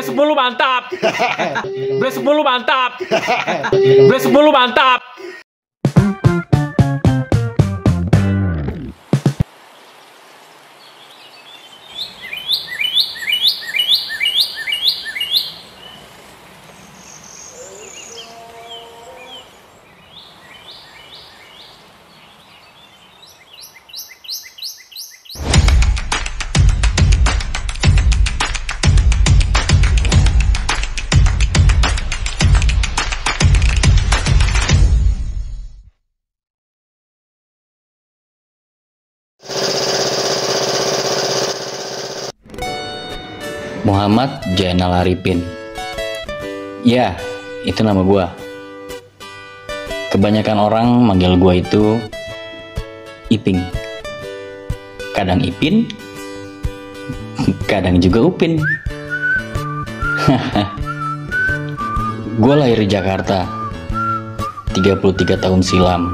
Bre 10 mantap. Bre 10 mantap. Bre 10 mantap. Muhammad Jainal Arifin. Ya, itu nama gua. Kebanyakan orang manggil gua itu Iping. Kadang Ipin, kadang juga Upin. Gua lahir di Jakarta 33 tahun silam.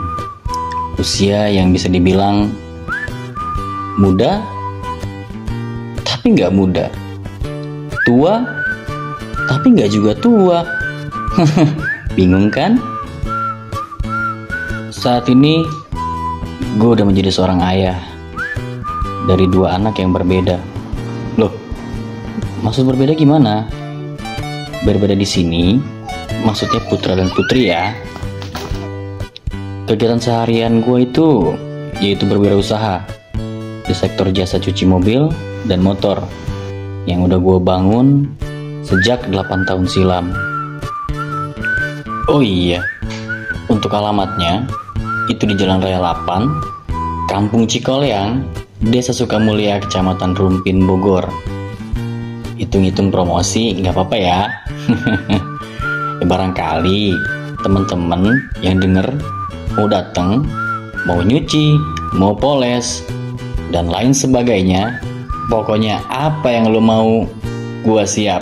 Usia yang bisa dibilang muda, tapi nggak muda. Tua, tapi nggak juga tua. Bingung kan? Saat ini, gue udah menjadi seorang ayah dari 2 anak yang berbeda. Loh, maksud berbeda gimana? Berbeda di sini, maksudnya putra dan putri ya. Kegiatan seharian gue itu, yaitu berwirausaha di sektor jasa cuci mobil dan motor yang udah gue bangun sejak 8 tahun silam. Oh iya, untuk alamatnya itu di Jalan Raya 8, Kampung Cikoleang, Desa Sukamulia, Kecamatan Rumpin, Bogor. Hitung-hitung promosi nggak apa-apa ya. Ya barangkali teman-teman yang denger mau datang, mau nyuci, mau poles, dan lain sebagainya. Pokoknya apa yang lo mau, gua siap.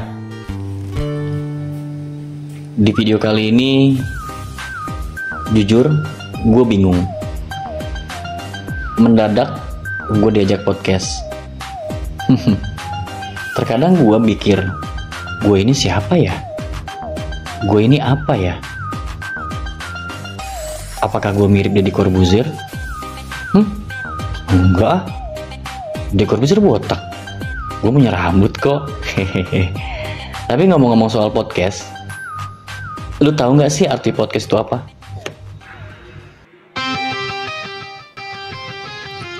Di video kali ini, jujur, gue bingung. Mendadak, gue diajak podcast. Terkadang gue mikir, gue ini siapa ya? Gue ini apa ya? Apakah gue mirip Deddy Corbuzier? Enggak. Deddy Corbuzier botak. Gue punya rambut kok. Hehehe. Tapi ngomong-ngomong soal podcast, lu tahu nggak sih arti podcast itu apa?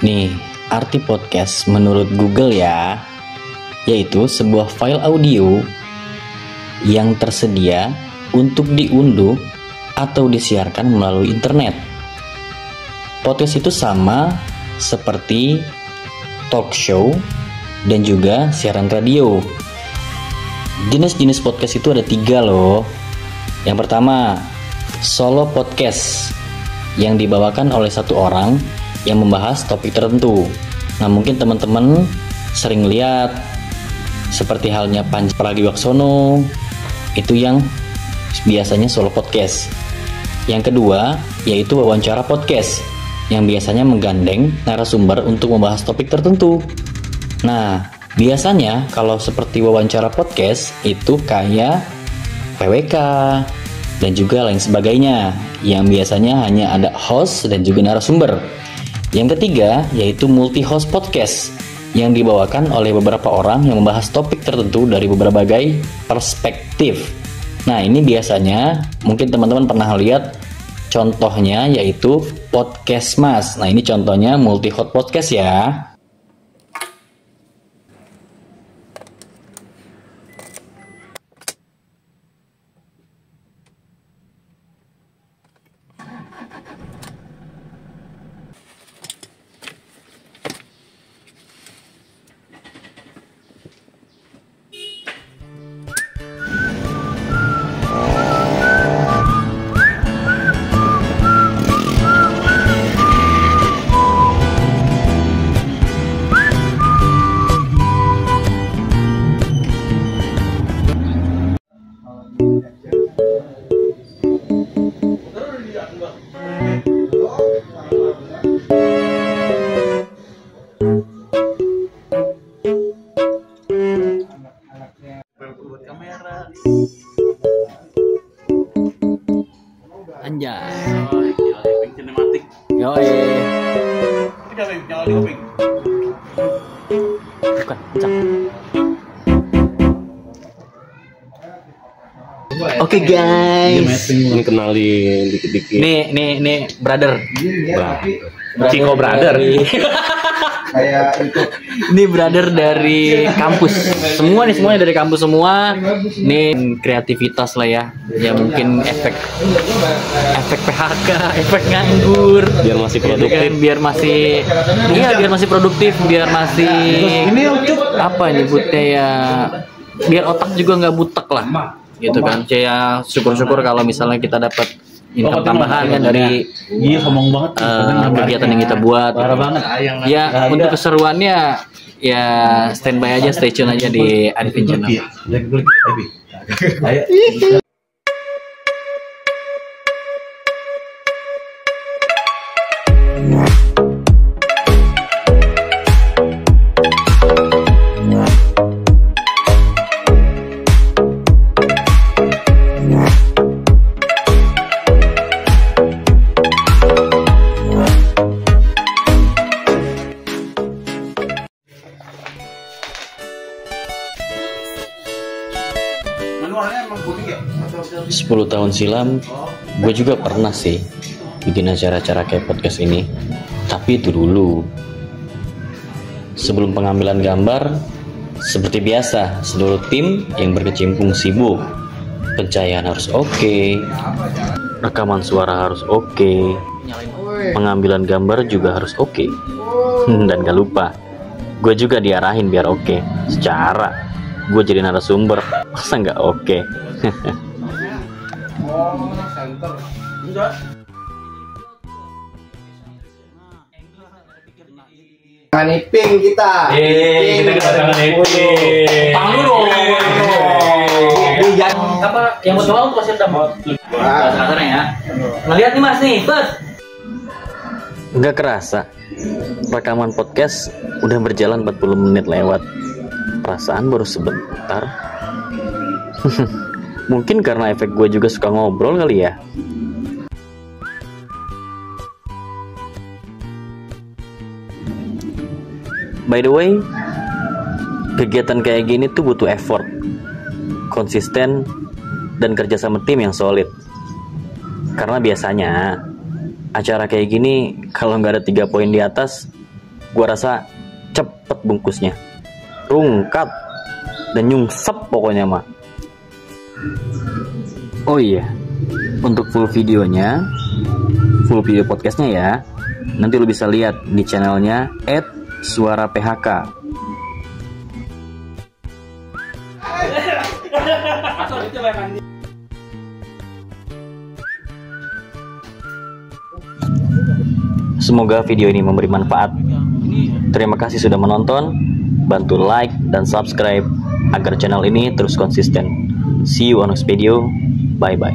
Nih, arti podcast menurut Google ya, yaitu sebuah file audio yang tersedia untuk diunduh atau disiarkan melalui internet. Podcast itu sama seperti talk show dan juga siaran radio. Jenis-jenis podcast itu ada 3 loh. Yang pertama, solo podcast yang dibawakan oleh satu orang yang membahas topik tertentu. Nah, mungkin teman-teman sering lihat seperti halnya Pandji Pragiwaksono, itu yang biasanya solo podcast. Yang kedua, yaitu wawancara podcast yang biasanya menggandeng narasumber untuk membahas topik tertentu. Nah, biasanya kalau seperti wawancara podcast itu kayak PWK dan juga lain sebagainya, yang biasanya hanya ada host dan juga narasumber. Yang ketiga, yaitu multi-host podcast yang dibawakan oleh beberapa orang yang membahas topik tertentu dari berbagai perspektif. Nah, ini biasanya mungkin teman-teman pernah lihat contohnya, yaitu Podcast Mas. Nah, ini contohnya multi-host podcast ya. Oke guys. Ini kenalin dikit-dikit. Nih brother. Ciko brother. Kayak itu. Ini brother dari kampus. Semuanya dari kampus semua. Nih kreativitas lah ya. Ya mungkin efek PHK, efek nganggur. Biar masih produktif. Biar masih produktif, biar masih apa nyebutnya ya, biar otak juga nggak butek lah. Gitu kan. Kayak syukur-syukur kalau misalnya kita dapat income tambahan kan dari kegiatan yang kita buat. Ya untuk keseruannya ya standby aja, stay tune aja di Arifin Channel. 10 tahun silam gue juga pernah sih bikin acara-acara kayak podcast ini, tapi itu dulu sebelum pengambilan gambar. Seperti biasa, seluruh tim yang berkecimpung sibuk. Pencahayaan harus oke, rekaman suara harus oke, pengambilan gambar juga harus oke. Dan gak lupa, gue juga diarahin biar oke. Secara gue jadi narasumber, masa gak oke? Niping kita. Kita kedatangan Iping. Pang dulu. Yang mau doang tuh kasih dapat. Kasarnya ya. Ngeliat nih Mas nih, bet. Nggak kerasa, rekaman podcast udah berjalan 40 menit lewat. Perasaan baru sebentar. Mungkin karena efek gue juga suka ngobrol kali ya. By the way, kegiatan kayak gini tuh butuh effort, konsisten, dan kerja sama tim yang solid. Karena biasanya acara kayak gini kalau nggak ada 3 poin di atas, gua rasa cepet bungkusnya, rungkat dan nyungsep pokoknya mah. Oh iya, untuk full videonya, full video podcastnya ya, nanti lu bisa lihat di channelnya @suara PHK. Semoga video ini memberi manfaat. Terima kasih sudah menonton. Bantu like dan subscribe agar channel ini terus konsisten. See you on next video. Bye bye.